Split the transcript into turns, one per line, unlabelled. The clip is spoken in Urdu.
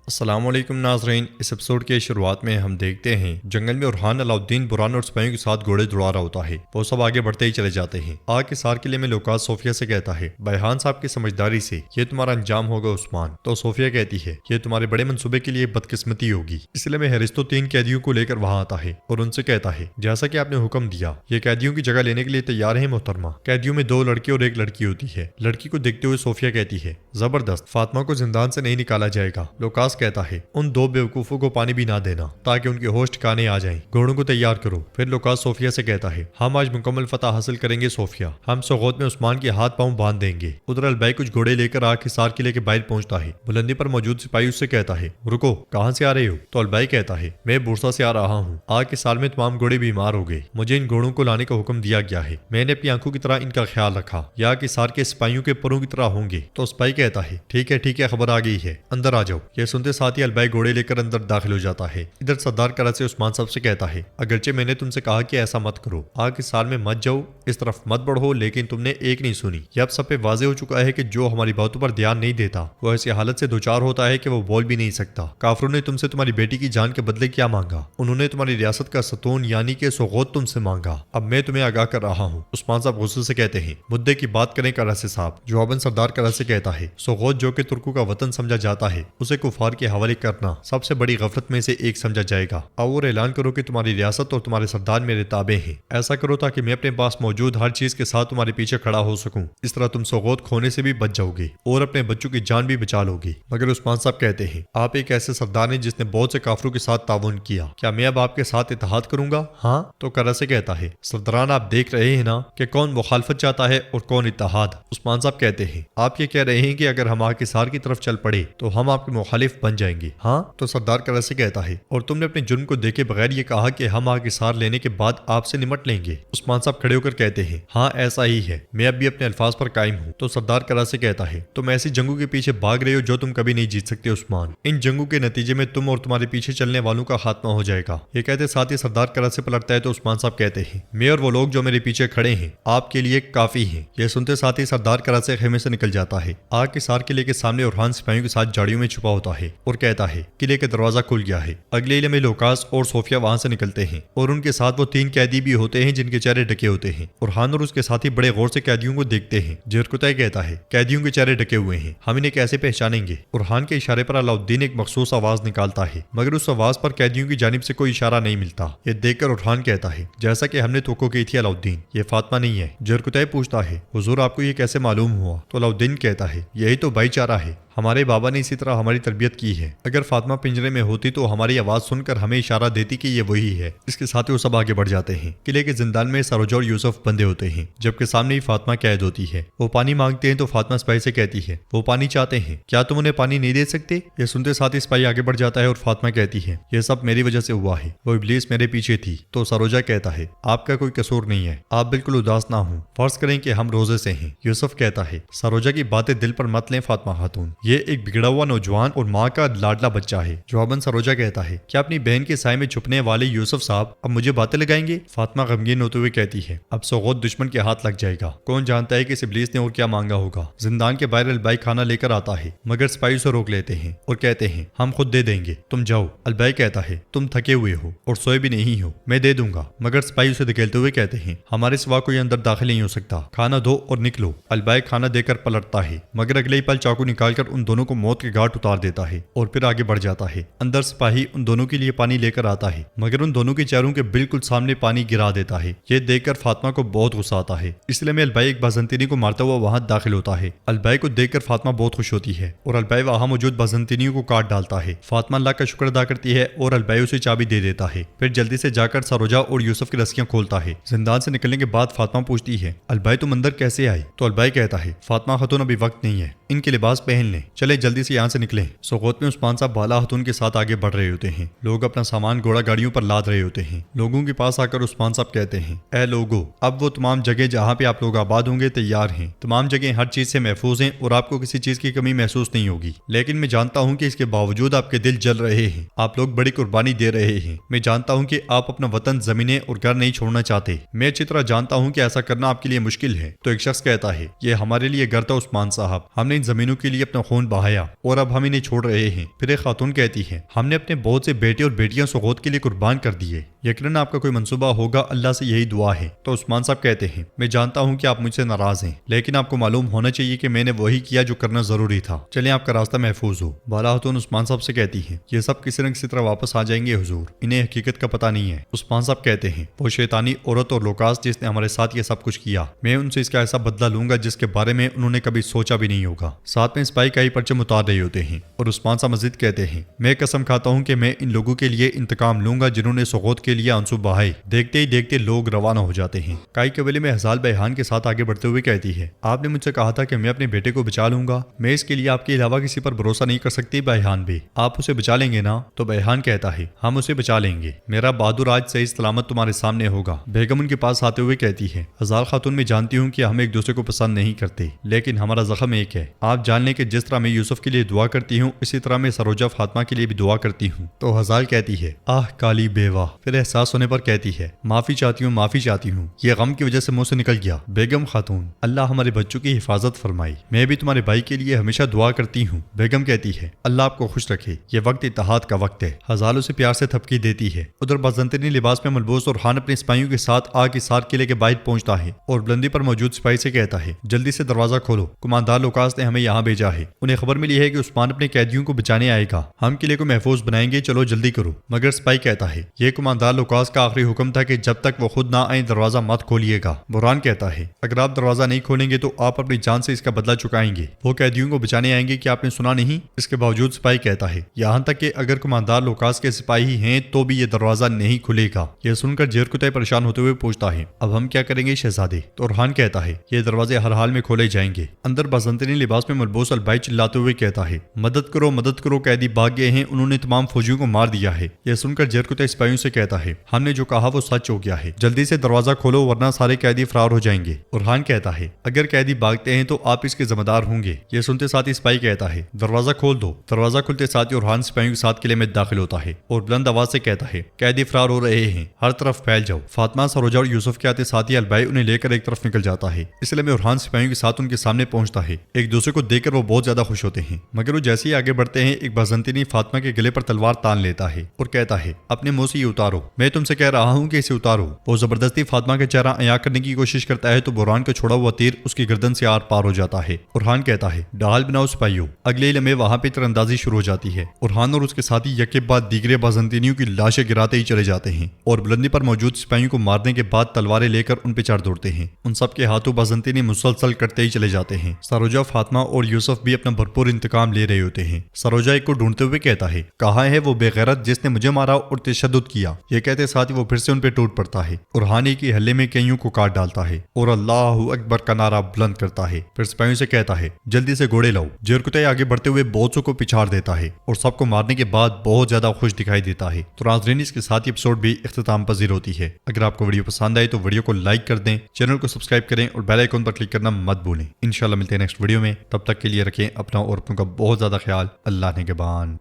السلام علیکم ناظرین، اس ایپیسوڈ کے شروعات میں ہم دیکھتے ہیں جنگل میں ارحان علاؤالدین بران اور سپاہیوں کے ساتھ گھوڑے دوڑا رہا ہوتا ہے۔ وہ سب آگے بڑھتے ہی چلے جاتے ہیں۔ آگ کے سار قلعے میں لوکاس صوفیہ سے کہتا ہے، بیحان صاحب کی سمجھداری سے یہ تمہارا انجام ہوگا عثمان۔ تو صوفیہ کہتی ہے، یہ تمہارے بڑے منصوبے کے لیے بدقسمتی ہوگی۔ اس لیے میں ہیرستو 3 قیدیوں کو لے کر وہاں آتا ہے اور ان سے کہتا ہے، جیسا کہ آپ نے حکم دیا یہ قیدیوں کی جگہ لینے کے لیے تیار ہیں محترمہ۔ قیدیوں میں 2 لڑکے اور 1 لڑکی ہوتی ہے۔ لڑکی کو دیکھتے ہوئے صوفیہ کہتی ہے، زبردست، فاطمہ کو زندان سے نہیں نکالا جائے گا۔ لوکاس کہتا ہے، ان 2 بیوقوفوں کو پانی بھی نہ دینا تاکہ ان کے ہوش ٹھکانے آ جائیں۔ گھوڑوں کو تیار کرو۔ پھر لوکاس صوفیہ سے کہتا ہے، ہم آج مکمل فتح حاصل کریں گے صوفیہ۔ ہم سوغوت میں عثمان کے ہاتھ پاؤں باندھ دیں گے۔ ادھر البائی کچھ گھوڑے لے کر آگ کے سار قلعے کے باہر پہنچتا ہے۔ بلندی پر موجود سپاہی اس سے کہتا ہے، رکو، کہاں سے آ رہے ہو؟ تو البائی کہتا ہے، میں بورسا سے آ رہا ہوں۔ آگ کے سال میں تمام گھوڑے بیمار ہو گئے۔ مجھے ان گھوڑوں کو لانے کا حکم دیا گیا ہے۔ میں نے اپنی آنکھوں کی طرح ان کا خیال رکھا۔ یا کہ سار کے سپاہیوں کے پروں کی طرح ہوں گے۔ تو سپاہی کہتا ہے، ٹھیک ہے، خبر آ گئی ہے، اندر آ جاؤ۔ یہ سنتے ساتھ ہی البائی گھوڑے لے کر اندر داخل ہو جاتا ہے۔ ادھر سردار کرا سے عثمان صاحب سے کہتا ہے، اگرچہ میں نے تم سے کہا کہ ایسا مت کرو، آگ کے سال میں مت جاؤ، اس طرف مت بڑھو، لیکن تم نے ایک نہیں سنی۔ یہ اب سب پہ واضح ہو چکا ہے کہ جو ہماری باتوں پر دھیان نہیں دیتا وہ ایسی حالت سے دوچار ہوتا ہے کہ وہ بول بھی نہیں سکتا۔ کافروں نے تم سے تمہاری بیٹی کی جان کے بدلے کیا مانگا؟ انہوں نے تمہاری ریاست کا ستون یعنی کہ سوغوت تم سے مانگا۔ اب میں تمہیں آگاہ کر رہا ہوں۔ عثمان صاحب غصے سے کہتے ہیں، مدعے کی بات کریں کرا سے صاحب۔ جواباً سردار کرا سے کہتا ہے، سوغوت جو کہ ترکوں کا وطن سمجھا جاتا ہے، اسے کفار کے حوالے کرنا سب سے بڑی غفلت میں سے ایک سمجھا جائے گا۔ اور اعلان کرو کہ تمہاری ریاست اور تمہارے سردار میرے تابع ہیں۔ ایسا کرو تاکہ میں اپنے پاس موجود ہر چیز کے ساتھ تمہارے پیچھے کھڑا ہو سکوں۔ اس طرح تم سوغوت کھونے سے بھی بچ جاؤ گے اور اپنے بچوں کی جان بھی بچا لو گے۔ مگر عثمان صاحب کہتے ہیں، آپ ایک ایسے سردار ہیں جس نے بہت سے کافروں کے ساتھ تعاون کیا، کیا میں اب آپ کے ساتھ اتحاد کروں گا؟ ہاں؟ تو کرا سے کہتا ہے، سرداران آپ دیکھ رہے ہیں نا کہ کون مخالفت چاہتا ہے اور کون اتحاد۔ عثمان صاحب کہتے ہیں، آپ یہ کہہ رہے ہیں کہ اگر ہم آگ کے سار کی طرف چل پڑے تو ہم آپ کے مخالف بن جائیں گے؟ ہاں؟ تو سردار کرا سے کہتا ہے، اور تم نے اپنے جرم کو دیکھے بغیر یہ کہا کہ ہم آگ سار لینے کے بعد آپ سے نمٹ لیں گے۔ عثمان صاحب کھڑے ہو کر کہتے ہیں، ہاں ایسا ہی ہے، میں اب بھی اپنے الفاظ پر قائم ہوں۔ تو سردار کرا سے کہتا ہے، تم ایسی جنگوں کے پیچھے بھاگ رہے ہو جو تم کبھی نہیں جیت سکتے عثمان۔ ان جنگوں کے نتیجے میں تم اور تمہارے پیچھے چلنے والوں کا خاتمہ ہو جائے گا۔ یہ کہتے ساتھ ہی سردار کرا سے پلٹتا ہے تو عثمان صاحب کہتے ہیں، میں اور وہ لوگ جو میرے پیچھے کھڑے ہیں آپ کے لیے کافی ہیں۔ یہ سنتے ساتھ ہی سردار کرا سے خیمے سے نکل جاتا ہے۔ آگ کے سار قلعے کے سامنے ارحان سپاہیوں کے ساتھ جھاڑیوں میں چھپا ہوتا ہے اور کہتا ہے، قلعے کا دروازہ کھل گیا ہے۔ اگلے علم میں لوکاس اور صوفیہ وہاں سے نکلتے ہیں اور ان کے ساتھ وہ 3 قیدی بھی ہوتے ہیں جن کے چہرے ڈھکے ہوتے ہیں۔ ارحان اور اس کے ساتھی بڑے غور سے قیدیوں کو دیکھتے ہیں۔ جرکتائی کہتا ہے، قیدیوں کے چہرے ڈھکے ہوئے ہیں، ہم انہیں کیسے پہچانیں گے؟ ارحان کے اشارے پر علاؤالدین ایک مخصوص آواز نکالتا ہے، مگر اس آواز پر قیدیوں کی جانب سے کوئی اشارہ نہیں ملتا۔ یہ دیکھ کر ارحان کہتا ہے، جیسا کہ ہم نے توقع کی تھی علاؤالدین، یہ فاطمہ نہیں ہے۔ جرکتائی پوچھتا ہے، حضور آپ کو یہ کیسے معلوم ہوا؟ تو علاؤالدین کہتا ہے، یہی تو بھائی چارہ ہے، ہمارے بابا نے اسی طرح ہماری تربیت کی ہے۔ اگر فاطمہ پنجرے میں ہوتی تو ہماری آواز سن کر ہمیں اشارہ دیتی کہ یہ وہی ہے۔ اس کے ساتھ وہ سب آگے بڑھ جاتے ہیں۔ قلعے کے زندان میں سروجا اور یوسف بندے ہوتے ہیں، جبکہ سامنے ہی فاطمہ قید ہوتی ہے۔ وہ پانی مانگتے ہیں تو فاطمہ سپاہی سے کہتی ہے، وہ پانی چاہتے ہیں، کیا تم انہیں پانی نہیں دے سکتے؟ یہ سنتے ساتھ ہی سپاہی آگے بڑھ جاتا ہے اور فاطمہ کہتی ہے، یہ سب میری وجہ سے ہوا ہے، وہ ابلیس میرے پیچھے تھی۔ تو سروجا کہتا ہے، آپ کا کوئی قصور نہیں ہے، آپ بالکل اداس نہ ہوں، فرض کریں کہ ہم روزے سے ہیں۔ یوسف کہتا ہے، سروجا کی باتیں دل پر مت لیں فاطمہ خاتون، یہ ایک بگڑا ہوا نوجوان اور ماں کا لاڈلا بچہ ہے۔ جواباً سروجا کہتا ہے، کیا اپنی بہن کے سائے میں چھپنے والے یوسف صاحب اب مجھے باتیں لگائیں گے؟ فاطمہ غمگین ہوتے ہوئے کہتی ہے، اب سوغوت دشمن کے ہاتھ لگ جائے گا، کون جانتا ہے کہ اس ابلیس نے اور کیا مانگا ہوگا۔ زندان کے باہر البائی کھانا لے کر آتا ہے، مگر سپاہی اسے روک لیتے ہیں اور کہتے ہیں، ہم خود دے دیں گے، تم جاؤ۔ البائی کہتا ہے، تم تھکے ہوئے ہو اور سوئے بھی نہیں ہو، میں دے دوں گا، مگر سپاہی اسے دھکیلتے ہوئے کہتے ہیں، ہمارے سوا کوئی اندر داخل نہیں ہو سکتا، کھانا دو اور نکلو۔ البائی کھانا دے کر پلٹتا ہے، مگر اگلے ہی پل چاقو نکال کر ان دونوں کو موت کے گھاٹ اتار دیتا ہے اور پھر آگے بڑھ جاتا ہے۔ اندر سپاہی ان دونوں کے لیے پانی لے کر آتا ہے، مگر ان دونوں کے چہروں کے بالکل سامنے پانی گرا دیتا ہے۔ یہ دیکھ کر فاطمہ کو بہت غصہ آتا ہے، اس لیے میں البائی ایک بازنطینی کو مارتا ہوا وہاں داخل ہوتا ہے۔ البائی کو دیکھ کر فاطمہ بہت خوش ہوتی ہے اور البائی وہاں موجود بازنطینیوں کو کاٹ ڈالتا ہے۔ فاطمہ اللہ کا شکر ادا کرتی ہے اور البائی اسے چابی دے دیتا ہے، پھر جلدی سے جا کر سروجا اور یوسف کی رسیاں کھولتا ہے۔ زندان سے نکلنے کے بعد فاطمہ پوچھتی ہے، البائی تم اندر کیسے آئے؟ تو البائی کہتا ہے، فاطمہ خاتون ابھی وقت نہیں ہے، ان کے لباس پہن لیں، چلے جلدی سے یہاں سے نکلیں۔ سوغوت میں عثمان صاحب بالا خاتون کے ساتھ آگے بڑھ رہے ہوتے ہیں، لوگ اپنا سامان گھوڑا گاڑیوں پر لاد رہے ہوتے ہیں۔ لوگوں کے پاس آ کر عثمان صاحب کہتے ہیں، اے لوگو، اب وہ تمام جگہ جہاں پہ آپ لوگ آباد ہوں گے تیار ہیں، تمام جگہ ہر چیز سے محفوظ ہیں اور آپ کو کسی چیز کی کمی محسوس نہیں ہوگی، لیکن میں جانتا ہوں کہ اس کے باوجود آپ کے دل جل رہے ہیں، آپ لوگ بڑی قربانی دے رہے ہیں۔ میں جانتا ہوں کہ آپ اپنا وطن، زمینیں اور گھر نہیں چھوڑنا چاہتے، میں اچھی طرح جانتا ہوں کہ ایسا کرنا آپ کے لیے مشکل ہے۔ تو ایک شخص کہتا ہے، یہ ہمارے لیے گھر تھا عثمان صاحب، ہم نے نے ان زمینوں کے لیے اپنا خون بہایا اور اب ہم انہیں چھوڑ رہے ہیں۔ پھر ایک خاتون کہتی ہے ہم نے اپنے بہت سے بیٹے اور بیٹیاں سغوت کے لیے قربان کر دیے، یقیناً آپ کا کوئی منصوبہ ہوگا، اللہ سے یہی دعا ہے۔ تو عثمان صاحب کہتے ہیں میں جانتا ہوں کہ آپ مجھ سے ناراض ہیں، لیکن آپ کو معلوم ہونا چاہیے کہ میں نے وہی کیا جو کرنا ضروری تھا، چلیں آپ کا راستہ محفوظ ہو۔ بالا خاتون عثمان صاحب سے کہتی ہیں یہ سب کسی نہ کسی طرح واپس آ جائیں گے حضور، انہیں حقیقت کا پتہ نہیں ہے۔ عثمان صاحب کہتے ہیں وہ شیطانی عورت اور لوکاس جس نے ہمارے ساتھ یہ سب کچھ کیا، میں ان سے اس کا ایسا بدلہ لوں گا جس کے بارے میں انہوں نے کبھی سوچا بھی نہیں ہوگا۔ ساتھ میں سپاہی کئی پرچم اتار رہے ہوتے ہیں اور عثمان صاحب مزید کہتے ہیں میں قسم کھاتا ہوں کہ میں ان لوگوں کے لیے انتقام لوں گا جنہوں نے سغوت کے لیے آنسو بہائے۔ دیکھتے ہی دیکھتے لوگ روانہ ہو جاتے ہیں۔ کائی قبیلے میں ہزال بیحان کے ساتھ آگے بڑھتے ہوئے کہتی ہے آپ نے مجھ سے کہا تھا کہ میں اپنے بیٹے کو بچا لوں گا، میں اس کے لیے آپ کے علاوہ کسی پر بھروسہ نہیں کر سکتی بیحان بھی، آپ اسے بچا لیں گے نا؟ تو بیحان کہتا ہے ہم اسے بچا لیں گے، میرا بہادر آج صحیح سلامت تمہارے سامنے ہوگا۔ بیگم ان کے پاس آتے ہوئے کہتی ہے ہزال خاتون میں جانتی ہوں کہ ہم ایک دوسرے کو پسند نہیں کرتے، لیکن ہمارا زخم ایک ہے، آپ جان لیں کہ جس طرح میں یوسف کے لیے دعا کرتی ہوں اسی طرح میں سروجہ فاطمہ کے لیے بھی دعا کرتی ہوں۔ تو ہزال کہتی ہے آہ کالی بیوہ، پھر احساس ہونے پر کہتی ہے معافی چاہتی ہوں، معافی چاہتی ہوں، یہ غم کی وجہ سے منہ سے نکل گیا۔ بیگم خاتون اللہ ہمارے بچوں کی حفاظت فرمائی، میں بھی تمہارے بھائی کے لیے ہمیشہ دعا کرتی ہوں۔ بیگم کہتی ہے اللہ آپ کو خوش رکھے، یہ وقت اتحاد کا وقت ہے۔ ہزال اسے پیار سے تھپکی دیتی ہے۔ ادھر بازنطینی لباس میں ملبوس اور خان اپنے سپاہیوں کے ساتھ آگ حصار قلعے کے باہر پہنچتا ہے اور بلندی پر موجود سپاہی سے کہتا ہے جلدی سے دروازہ کھولو، کماندار لوکاس نے ہمیں یہاں بھیجا ہے، انہیں خبر ملی ہے کہ عثمان اپنے قیدیوں کو بچانے آئے گا، ہم قلعے کو محفوظ بنائیں گے، چلو جلدی کرو۔ مگر سپاہی کہتا ہے یہ کماندار لوکاس کا آخری حکم تھا کہ جب تک وہ خود نہ آئیں دروازہ مت کھولیے گا۔ بوران کہتا ہے اگر آپ دروازہ نہیں کھولیں گے تو آپ اپنی جان سے اس کا بدلہ چکائیں گے، وہ قیدیوں کو بچانے آئیں گے، کیا آپ نے سنا نہیں؟ اس کے باوجود سپاہی کہتا ہے یہاں تک کہ اگر کماندار لوکاس کے سپاہی ہیں تو بھی یہ دروازہ نہیں کھلے گا۔ یہ سن کر جیرکتے پریشان ہوتے ہوئے پوچھتا ہے اب ہم کیا کریں گے شہزادے؟ تو ارحان کہتا ہے یہ دروازے ہر حال میں کھولے جائیں گے۔ اندر بازنطینی لباس میں ملبوس البائی چلاتے ہوئے کہتا ہے مدد کرو مدد کرو، قیدی بھاگ گئے ہیں، انہوں نے تمام فوجیوں کو مار دیا ہے۔ یہ سن کر جیرکتے سپاہیوں سے کہتا ہے ہم نے جو کہا وہ سچ ہو گیا ہے، جلدی سے دروازہ کھولو ورنہ سارے قیدی فرار ہو جائیں گے۔ ارحان کہتا ہے اگر قیدی بھاگتے ہیں تو آپ اس کے ذمہ دار ہوں گے۔ یہ سنتے ساتھ ہی سپاہی کہتا ہے دروازہ کھول دو۔ دروازہ کھلتے ساتھ ہی ارحان سپاہیوں کے ساتھ قلعے میں داخل ہوتا ہے اور بلند آواز سے کہتا ہے قیدی فرار ہو رہے ہیں، ہر طرف پھیل جاؤ۔ فاطمہ، سروجہ اور یوسف کے آتے ساتھ ہی البائی انہیں لے کر ایک طرف نکل جاتا ہے۔ اس لیے میں ارحان سپاہیوں کے ساتھ ان کے سامنے پہنچتا ہے، ایک دوسرے کو دیکھ کر وہ بہت زیادہ خوش ہوتے ہیں، مگر وہ جیسے ہی آگے بڑھتے ہیں ایک بازنطینی فاطمہ کے گلے پر تلوار تان لیتا ہے اور کہتا ہے اپنے منہ سے یہ اتارو، میں تم سے کہہ رہا ہوں کہ اسے اتارو۔ وہ زبردستی فاطمہ کا چہرہ عیاں کرنے کی کوشش کرتا ہے تو بوران کا چھوڑا ہوا تیر اس کی گردن سے آر پار ہو جاتا ہے۔ ارحان کہتا ہے ڈھال بناؤ سپاہیوں۔ اگلے لمحے وہاں پہ تیر اندازی شروع ہو جاتی ہے۔ ارحان اور اس کے ساتھی یکے بعد دیگرے بازنطینیوں کی لاشیں گراتے ہی چلے جاتے ہیں اور بلندی پر موجود سپاہیوں کو مارنے کے بعد تلواریں لے کر ان پہ چڑھ دوڑتے ہیں۔ ان سب کے ہاتھوں بازنطینی مسلسل کٹتے ہی چلے جاتے ہیں۔ سروجہ، فاطمہ اور یوسف بھی اپنا بھرپور انتقام لے رہے ہوتے ہیں۔ سروجہ ایک کو ڈھونڈتے ہوئے کہتا ہے کہاں ہے وہ بے غیرت جس نے مجھے مارا اور تشدد کیا؟ یہ کہتے ساتھ ہی وہ پھر سے ان پہ ٹوٹ پڑتا ہے۔ ارحان کی ہلے میں کئیوں کو کاٹ ڈالتا ہے اور اللہ اکبر کا نعرہ بلند کرتا ہے۔ پھر سپاہیوں سے کہتا ہے جلدی سے گھوڑے لاؤ۔ جیرکتے آگے بڑھتے ہوئے بہت سو کو پچھاڑ دیتا ہے اور سب کو مارنے کے بعد بہت زیادہ خوش دکھائی دیتا ہے۔ تو ناظرین اس کے ساتھ ہی ایپیسوڈ بھی اختتام پذیر ہوتی ہے۔ اگر آپ کو ویڈیو پسند آئے تو ویڈیو کو لائک کر دیں، چینل کو سبسکرائب کریں اور بیل آئیکن پر کلک کرنا مت بھولیں۔ انشاءاللہ ملتے ہیں نیکسٹ ویڈیو میں، تب تک کے لیے رکھیں اپنا اور اپنوں کا بہت زیادہ خیال۔ اللہ نگہبان۔